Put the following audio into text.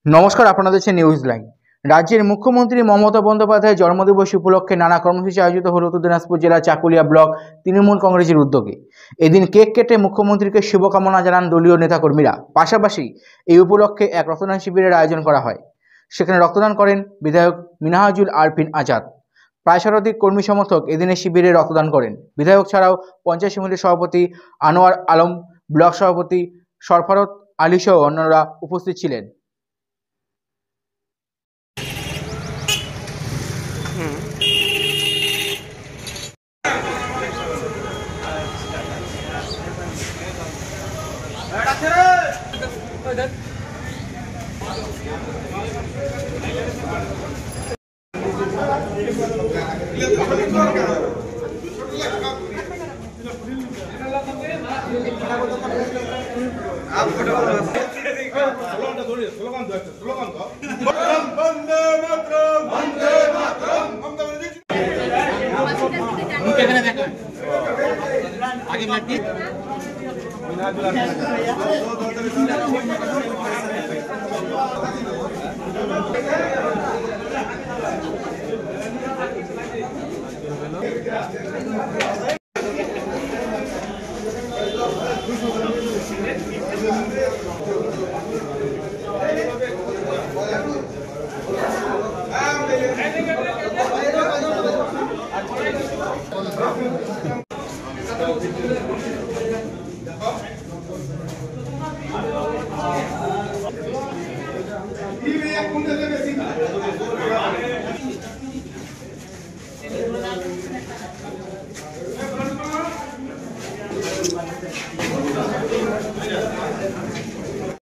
নমস্কার, আপনারা দেখছেন নিউজ লাইন। রাজ্যের মুখ্যমন্ত্রী মমতা বন্দ্যোপাধ্যায়ের জন্মদিবস উপলক্ষে নানা কর্মসূচি আয়োজিত হল উত্তর দিনাজপুর জেলার চাকুলিয়া ব্লক তৃণমূল কংগ্রেসের উদ্যোগে। এদিন কেক কেটে মুখ্যমন্ত্রীকে শুভকামনা জানান দলীয় নেতাকর্মীরা। পাশাপাশি এই উপলক্ষে এক রক্তদান শিবিরের আয়োজন করা হয়। সেখানে রক্তদান করেন বিধায়ক মিনহাজুল আরফিন আজাদ। প্রায় শতাধিক কর্মী সমর্থক এদিনের শিবিরে রক্তদান করেন। বিধায়ক ছাড়াও পঞ্চায়েত সমিতির সভাপতি আনোয়ার আলম, ব্লক সভাপতি সরফরাত আলী সহ অন্যরা উপস্থিত ছিলেন।